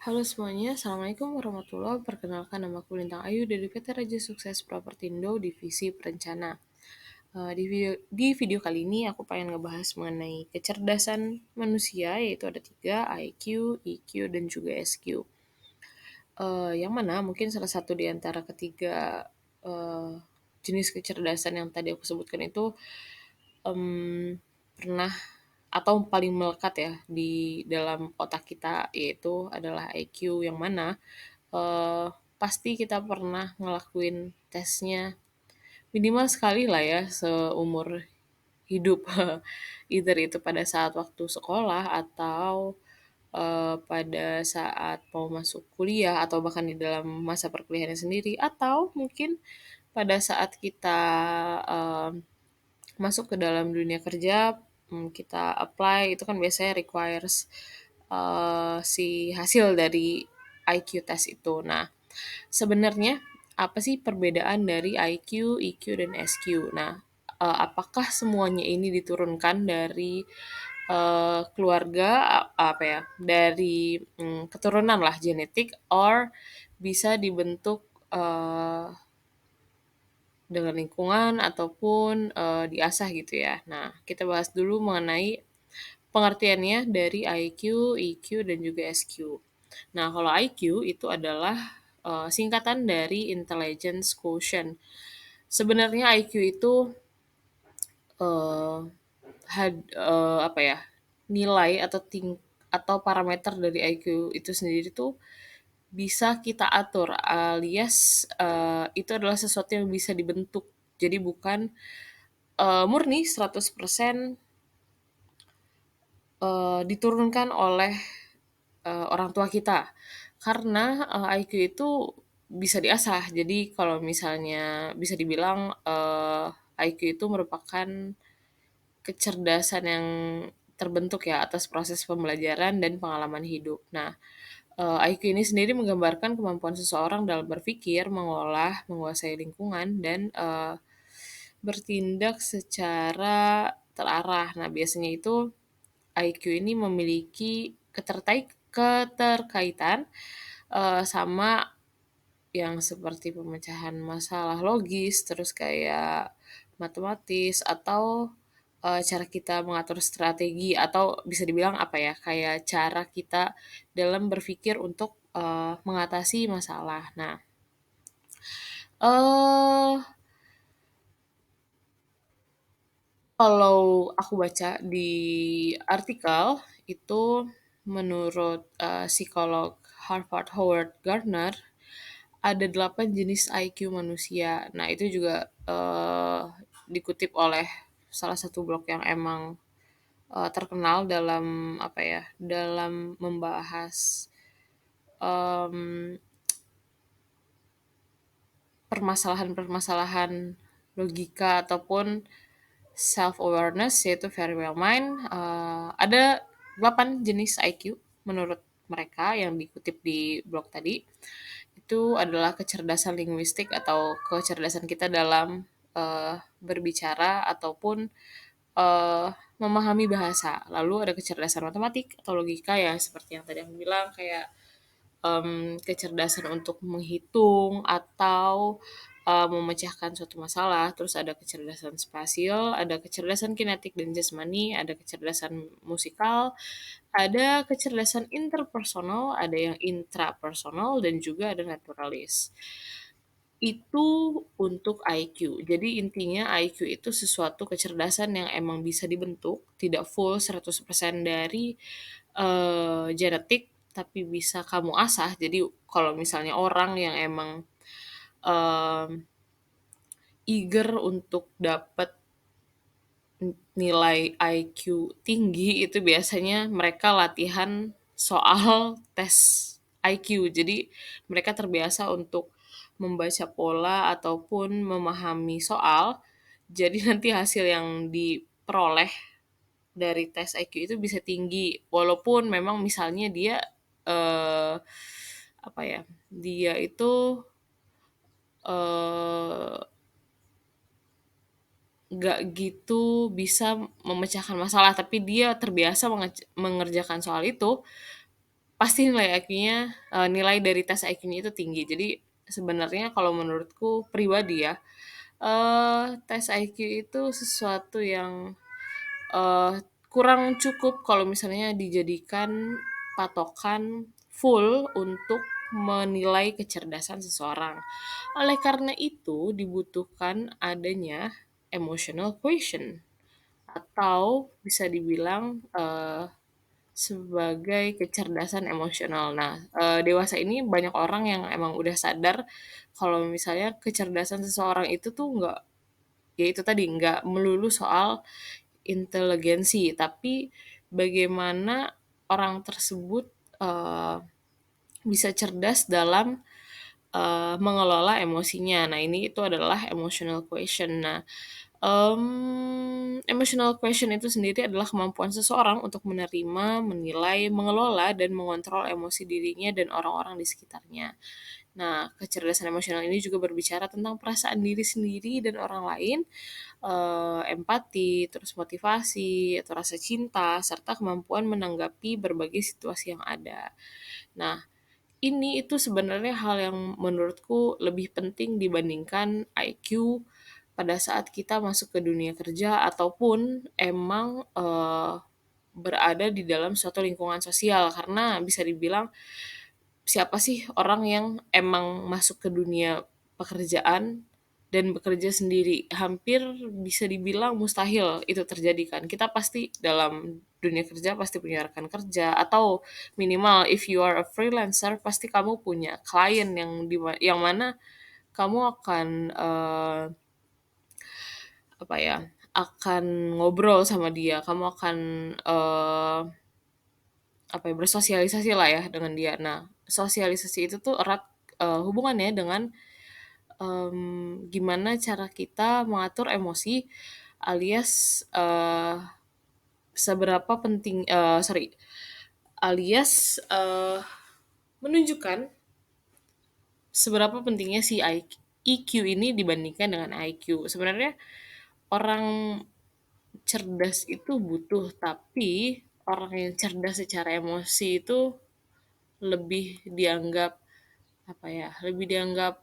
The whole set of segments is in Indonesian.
Halo semuanya, Assalamualaikum warahmatullahi wabarakatuh. Perkenalkan namaku Lintang Ayu dari PT Raja Sukses Propertindo Divisi Perencana. Di video kali ini aku pengen ngebahas mengenai kecerdasan manusia, yaitu ada 3, IQ, EQ, dan juga SQ. Yang mana mungkin salah satu di antara ketiga eh, jenis kecerdasan yang tadi aku sebutkan itu pernah atau paling melekat ya di dalam otak kita, yaitu adalah IQ, yang mana pasti kita pernah ngelakuin tesnya minimal sekali lah ya seumur hidup. Either itu pada saat waktu sekolah atau pada saat mau masuk kuliah atau bahkan di dalam masa perkuliahannya sendiri, atau mungkin pada saat kita masuk ke dalam dunia kerja, kita apply itu kan biasanya requires si hasil dari IQ test itu. Nah, sebenarnya apa sih perbedaan dari IQ, EQ, dan SQ? Nah, apakah semuanya ini diturunkan dari keluarga, apa ya, dari keturunan lah, genetik, or bisa dibentuk dengan lingkungan ataupun diasah gitu ya. Nah, kita bahas dulu mengenai pengertiannya dari IQ, EQ, dan juga SQ. Nah, kalau IQ itu adalah singkatan dari Intelligence Quotient. Sebenarnya IQ itu eh, apa ya, nilai atau parameter dari IQ itu sendiri tuh bisa kita atur, alias itu adalah sesuatu yang bisa dibentuk. Jadi bukan murni 100% diturunkan oleh orang tua kita. Karena IQ itu bisa diasah. Jadi kalau misalnya bisa dibilang IQ itu merupakan kecerdasan yang terbentuk ya atas proses pembelajaran dan pengalaman hidup. Nah, IQ ini sendiri menggambarkan kemampuan seseorang dalam berpikir, mengolah, menguasai lingkungan, dan bertindak secara terarah. Nah, biasanya itu IQ ini memiliki keterkaitan sama yang seperti pemecahan masalah logis, terus kayak matematis, atau cara kita mengatur strategi, atau bisa dibilang apa ya, kayak cara kita dalam berpikir untuk mengatasi masalah. Nah, eh kalau aku baca di artikel itu, menurut psikolog Harvard Howard Gardner, ada 8 jenis IQ manusia. Nah, itu juga dikutip oleh salah satu blog yang emang terkenal dalam apa ya, dalam membahas em, permasalahan-permasalahan logika ataupun self awareness, yaitu Very Well Mind. Ada 8 jenis IQ menurut mereka yang dikutip di blog tadi. Itu adalah kecerdasan linguistik atau kecerdasan kita dalam berbicara ataupun eh, memahami bahasa. Lalu ada kecerdasan matematik atau logika, ya seperti yang tadi aku bilang, kayak kecerdasan untuk menghitung atau memecahkan suatu masalah. Terus ada kecerdasan spasial, ada kecerdasan kinetik dan jasmani, ada kecerdasan musikal, ada kecerdasan interpersonal, ada yang intrapersonal, dan juga ada naturalis. Itu untuk IQ. Jadi intinya IQ itu sesuatu kecerdasan yang emang bisa dibentuk, tidak full 100% dari genetik, tapi bisa kamu asah. Jadi kalau misalnya orang yang emang em, eager untuk dapat nilai IQ tinggi, itu biasanya mereka latihan soal tes IQ. Jadi mereka terbiasa untuk membaca pola ataupun memahami soal. Jadi nanti hasil yang diperoleh dari tes IQ itu bisa tinggi, walaupun memang misalnya dia apa ya, dia itu eh, nggak gitu bisa memecahkan masalah, tapi dia terbiasa mengerjakan soal itu pasti nilai IQ-nya, nilai dari tes IQ-nya itu tinggi. Jadi sebenarnya kalau menurutku pribadi ya, tes IQ itu sesuatu yang kurang cukup kalau misalnya dijadikan patokan full untuk menilai kecerdasan seseorang. Oleh karena itu, dibutuhkan adanya emotional quotient atau bisa dibilang sebagai kecerdasan emosional. Nah, dewasa ini banyak orang yang emang udah sadar kalau misalnya kecerdasan seseorang itu tuh nggak, ya itu tadi, nggak melulu soal inteligensi, tapi bagaimana orang tersebut eh, bisa cerdas dalam mengelola emosinya. Nah, ini itu adalah emotional quotient. Nah, emotional quotient itu sendiri adalah kemampuan seseorang untuk menerima, menilai, mengelola, dan mengontrol emosi dirinya dan orang-orang di sekitarnya. Nah, kecerdasan emosional ini juga berbicara tentang perasaan diri sendiri dan orang lain, empati, terus motivasi, atau rasa cinta, serta kemampuan menanggapi berbagai situasi yang ada. Nah, ini itu sebenarnya hal yang menurutku lebih penting dibandingkan IQ pada saat kita masuk ke dunia kerja ataupun emang berada di dalam suatu lingkungan sosial, karena bisa dibilang siapa sih orang yang emang masuk ke dunia pekerjaan dan bekerja sendiri? Hampir bisa dibilang mustahil itu terjadi kan. Kita pasti dalam dunia kerja pasti punya rekan kerja, atau minimal if you are a freelancer pasti kamu punya klien yang mana kamu akan apa ya, akan ngobrol sama dia, kamu akan apa ya, bersosialisasi lah ya dengan dia. Nah, sosialisasi itu tuh erat hubungannya dengan gimana cara kita mengatur emosi, alias seberapa penting, sorry, alias menunjukkan seberapa pentingnya si EQ ini dibandingkan dengan IQ. Sebenarnya orang cerdas itu butuh, tapi orang yang cerdas secara emosi itu lebih dianggap apa ya, lebih dianggap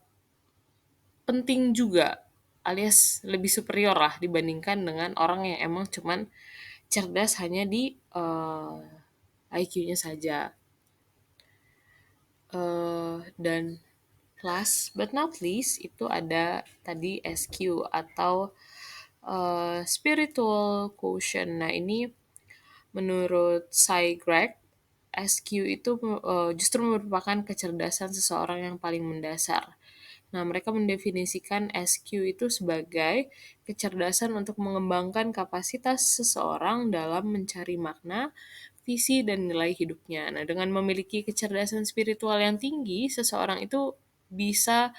penting juga, alias lebih superior lah dibandingkan dengan orang yang emang cuman cerdas hanya di IQ-nya saja. Dan last but not least itu ada tadi SQ atau spiritual quotient. Nah, ini menurut Cy Greg, SQ itu justru merupakan kecerdasan seseorang yang paling mendasar. Nah, mereka mendefinisikan SQ itu sebagai kecerdasan untuk mengembangkan kapasitas seseorang dalam mencari makna, visi, dan nilai hidupnya. Nah, dengan memiliki kecerdasan spiritual yang tinggi, seseorang itu bisa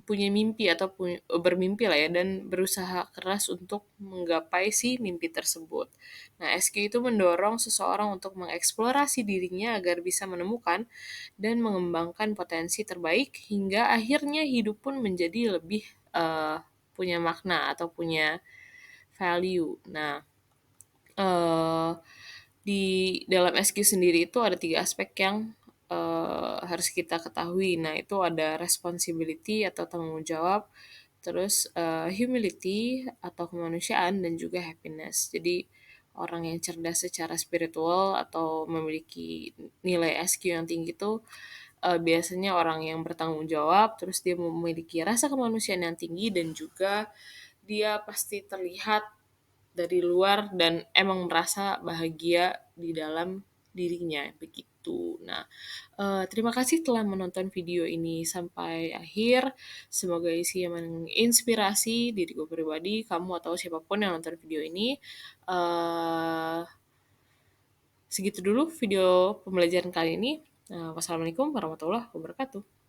punya mimpi atau bermimpi lah ya, dan berusaha keras untuk menggapai si mimpi tersebut. Nah, SQ itu mendorong seseorang untuk mengeksplorasi dirinya agar bisa menemukan dan mengembangkan potensi terbaik hingga akhirnya hidup pun menjadi lebih punya makna atau punya value. Nah, eh di dalam SQ sendiri itu ada 3 aspek yang harus kita ketahui. Nah, itu ada responsibility atau tanggung jawab, terus humility atau kemanusiaan, dan juga happiness. Jadi orang yang cerdas secara spiritual atau memiliki nilai SQ yang tinggi itu biasanya orang yang bertanggung jawab, terus dia memiliki rasa kemanusiaan yang tinggi, dan juga dia pasti terlihat dari luar dan emang merasa bahagia di dalam dirinya, begitu. Nah, terima kasih telah menonton video ini sampai akhir. Semoga isinya menginspirasi diriku pribadi, kamu atau siapapun yang nonton video ini. Eh, Segitu dulu video pembelajaran kali ini. Wassalamualaikum warahmatullahi wabarakatuh.